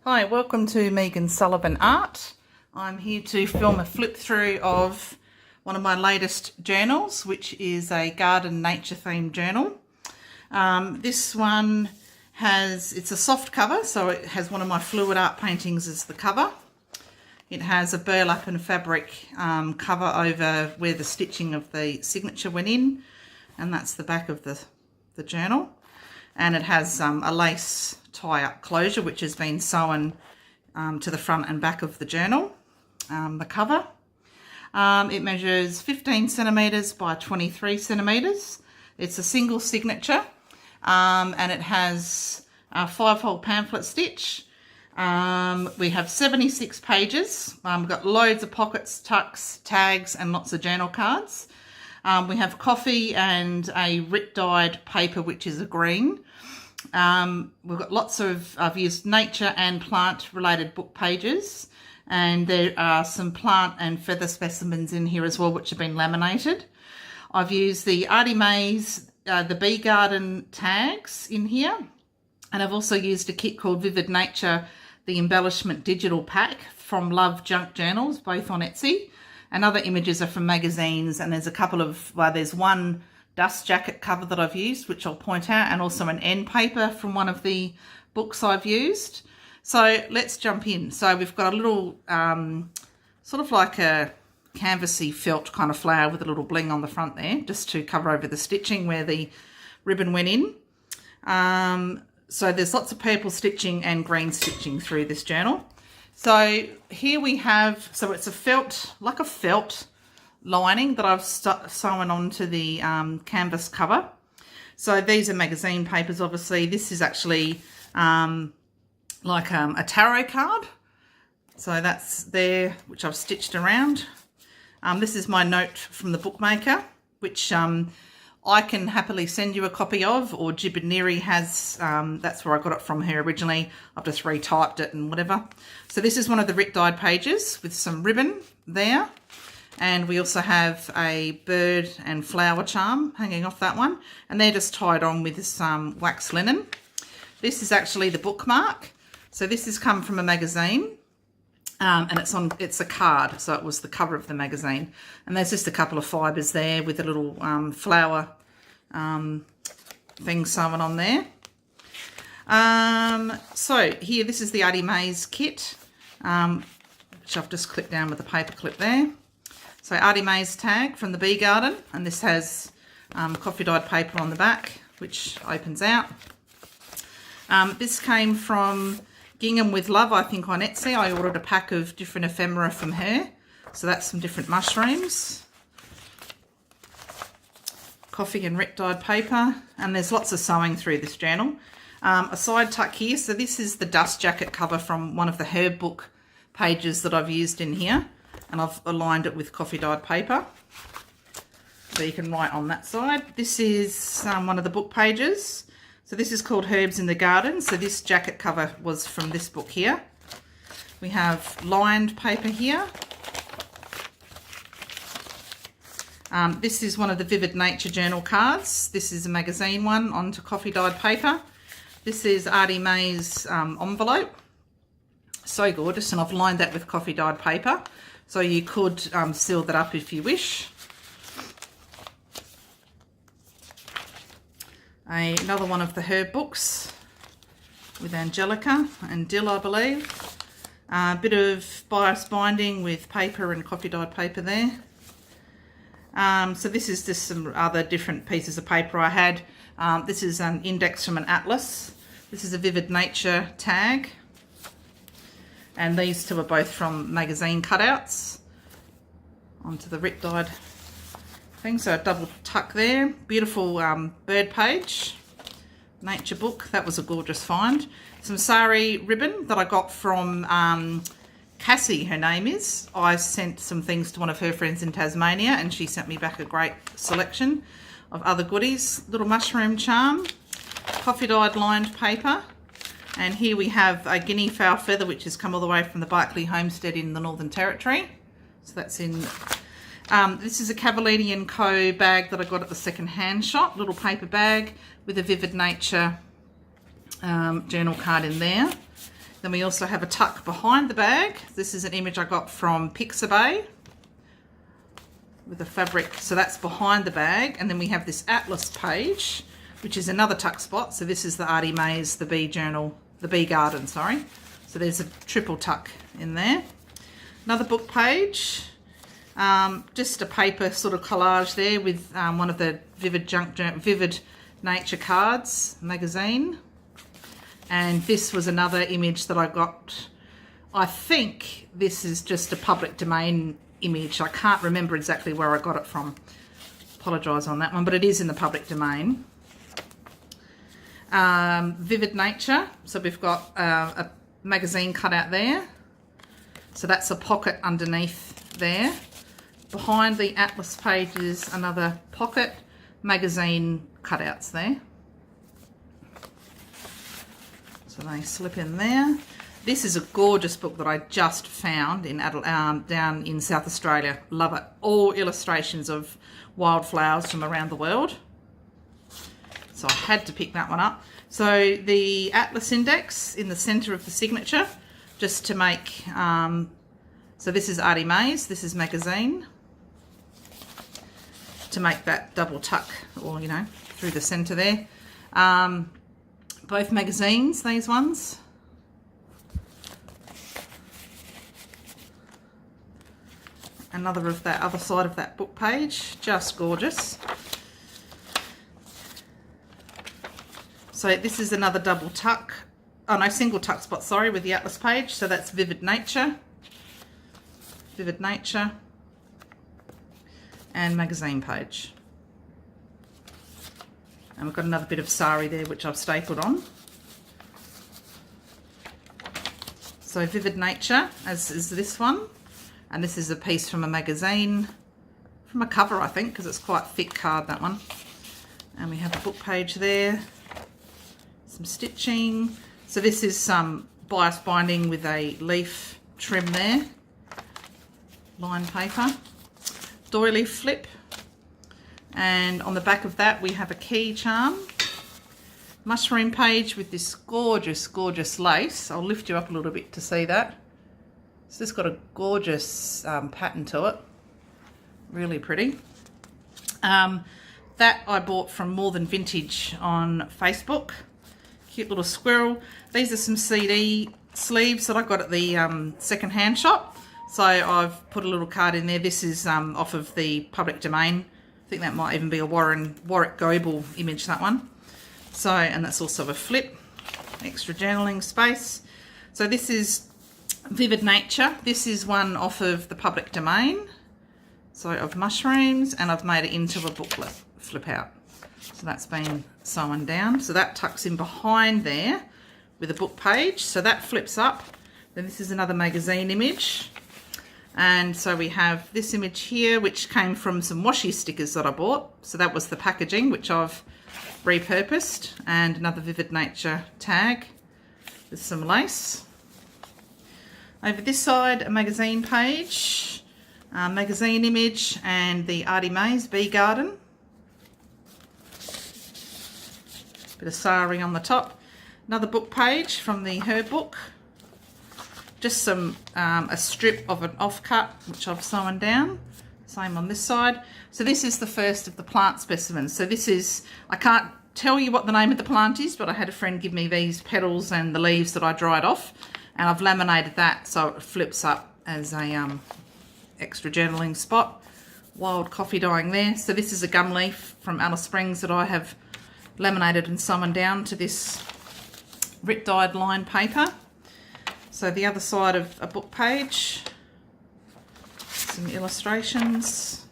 Hi, welcome to Megan Sullivan Art. I'm here to film a flip through of one of my latest journals, which is a garden nature themed journal. This one it's a soft cover, so it has one of my fluid art paintings as the cover. It has a burlap and fabric cover over where the stitching of the signature went in, and that's the back of the journal. And it has a lace tie-up closure which has been sewn to the front and back of the journal, the cover. It measures 15 centimetres by 23 centimetres. It's a single signature, and it has a 5-hole pamphlet stitch. We have 76 pages. We've got loads of pockets, tucks, tags and lots of journal cards. We have coffee and a Rit dyed paper, which is a green. We've got lots of, I've used nature and plant related book pages, and there are some plant and feather specimens in here as well, which have been laminated. I've used the Artie Mays, the Bee Garden tags in here, and I've also used a kit called Vivid Nature, the embellishment digital pack from Love Junk Journals, both on Etsy. And other images are from magazines, and there's a couple of, there's one dust jacket cover that I've used, which I'll point out, and also an end paper from one of the books I've used. So let's jump in. So we've got a little, sort of like a canvasy felt kind of flower with a little bling on the front there, just to cover over the stitching where the ribbon went in. So there's lots of purple stitching and green stitching through this journal. So here we have, so it's a felt, like a felt lining that I've sewn onto the canvas cover. So these are magazine papers, obviously. This is actually like a tarot card. So that's there, which I've stitched around. This is my note from the bookmaker, which I can happily send you a copy of, or Jibiniri has, that's where I got it from her originally. I've just retyped it and whatever. So this is one of the Rit dyed pages with some ribbon there. And we also have a bird and flower charm hanging off that one. And they're just tied on with this wax linen. This is actually the bookmark. So this has come from a magazine. And it's a card, so it was the cover of the magazine. And there's just a couple of fibres there with a little flower thing sewn on there. So here, this is the Artie Mays kit, which I've just clipped down with the paper clip there. So Artie Mays tag from the Bee Garden, and this has coffee dyed paper on the back, which opens out. This came from Gingham with Love, I think, on Etsy. I ordered a pack of different ephemera from her. So that's some different mushrooms. Coffee and Rit dyed paper. And there's lots of sewing through this journal. A side tuck here. So this is the dust jacket cover from one of the herb book pages that I've used in here. And I've aligned it with coffee dyed paper. So you can write on that side. This is one of the book pages. So this is called Herbs in the Garden. So this jacket cover was from this book here. We have lined paper here. This is one of the Vivid Nature journal cards. This is a magazine one onto coffee dyed paper. This is Artie Mays envelope. So gorgeous, and I've lined that with coffee dyed paper. So you could seal that up if you wish. Another one of the herb books with Angelica and Dill, I believe. A bit of bias binding with paper and coffee dyed paper there. So this is just some other different pieces of paper I had. This is an index from an atlas. This is a Vivid Nature tag. And these two are both from magazine cutouts onto the Rit dyed thing. So a double tuck there. Beautiful bird page, nature book. That was a gorgeous find. Some sari ribbon that I got from Cassie, her name is. I sent some things to one of her friends in Tasmania, and she sent me back a great selection of other goodies. Little mushroom charm, coffee dyed lined paper. And here we have a guinea fowl feather, which has come all the way from the Barclay homestead in the Northern Territory. So that's in This is a Cavallini & Co bag that I got at the second-hand shop, little paper bag with a Vivid Nature journal card in there. Then we also have a tuck behind the bag. This is an image I got from Pixabay with the fabric. So that's behind the bag. And then we have this atlas page, which is another tuck spot. So this is the Artie Mays, the Bee Journal, the Bee Garden, sorry. So there's a triple tuck in there. Another book page, just a paper sort of collage there with one of the Vivid Nature cards magazine. And this was another image that I got. I think this is just a public domain image. I can't remember exactly where I got it from. Apologise on that one, but it is in the public domain. Vivid Nature. So we've got a magazine cut out there. So that's a pocket underneath there. Behind the atlas page is another pocket, magazine cutouts there. So they slip in there. This is a gorgeous book that I just found in down in South Australia. Love it. All illustrations of wildflowers from around the world. So I had to pick that one up. So the Atlas Index in the centre of the signature, just to make, so this is Artie Mays, this is magazine, to make that double tuck, or, you know, through the centre there. Both magazines, these ones. Another of that other side of that book page, just gorgeous. So this is another double tuck, oh no, single tuck spot, sorry, with the atlas page. So that's Vivid Nature, and magazine page. And we've got another bit of sari there, which I've stapled on. So Vivid Nature, as is this one. And this is a piece from a magazine, from a cover, I think, because it's quite thick card, that one. And we have a book page there, some stitching. So this is some bias binding with a leaf trim there, lined paper, doily flip. And on the back of that we have a key charm, mushroom page with this gorgeous, gorgeous lace. I'll lift you up a little bit to see that. It's just got a gorgeous pattern to it, really pretty. That I bought from More Than Vintage on Facebook. Cute little squirrel. These are some CD sleeves that I got at the second-hand shop. So I've put a little card in there. This is off of the public domain. I think that might even be a Warwick Goebel image, that one. So, and that's also a flip, extra journaling space. So this is Vivid Nature. This is one off of the public domain. So of mushrooms, and I've made it into a booklet flip out. So that's been sewn down. So that tucks in behind there with a book page. So that flips up. Then this is another magazine image. And so we have this image here, which came from some washi stickers that I bought. So that was the packaging, which I've repurposed, and another Vivid Nature tag with some lace. Over this side, a magazine page, magazine image, and the Artie Mays Bee Garden. Bit of sari on the top. Another book page from her book. Just some a strip of an offcut, which I've sewn down. Same on this side. So this is the first of the plant specimens. So this is, I can't tell you what the name of the plant is, but I had a friend give me these petals and the leaves that I dried off, and I've laminated that so it flips up as a extra journaling spot. Wild coffee dyeing there. So this is a gum leaf from Alice Springs that I have laminated and sewn down to this Rit dyed line paper. So the other side of a book page, some illustrations,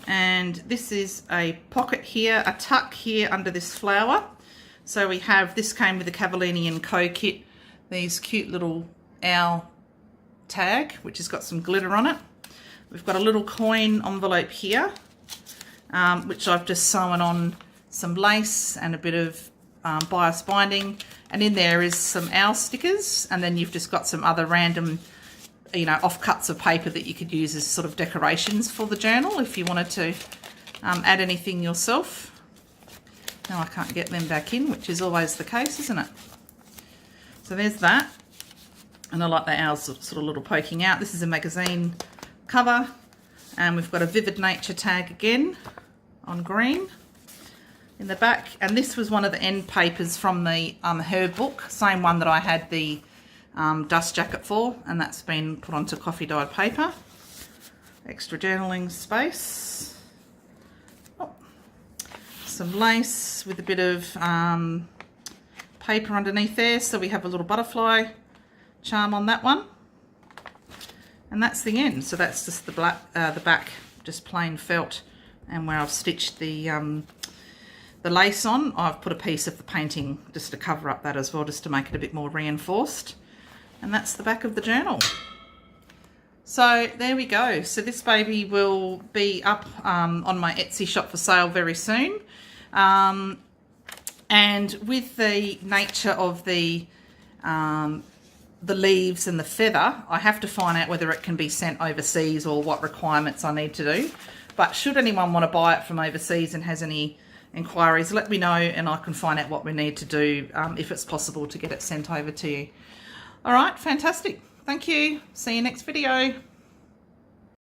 and this is a pocket here, a tuck here under this flower. So we have, this came with the Cavallini & Co kit, these cute little owl tag, which has got some glitter on it. We've got a little coin envelope here, which I've just sewn on some lace and a bit of bias binding, and in there is some owl stickers, and then you've just got some other random, you know, offcuts of paper that you could use as sort of decorations for the journal if you wanted to add anything yourself. Now I can't get them back in, which is always the case, isn't it? So there's that. And I like the owls sort of little poking out. This is a magazine cover. And we've got a Vivid Nature tag again on green in the back. And this was one of the end papers from the her book, same one that I had the dust jacket for, and that's been put onto coffee dyed paper. Extra journaling space. Oh, some lace with a bit of paper underneath there, so we have a little butterfly charm on that one. And that's the end. So that's just the back, just plain felt, and where I've stitched the lace on, I've put a piece of the painting just to cover up that as well, just to make it a bit more reinforced. And that's the back of the journal. So there we go. So this baby will be up on my Etsy shop for sale very soon. And with the nature of the leaves and the feather, I have to find out whether it can be sent overseas or what requirements I need to do. But should anyone want to buy it from overseas and has any inquiries, let me know and I can find out what we need to do, if it's possible to get it sent over to you. All right, fantastic. Thank you. See you next video.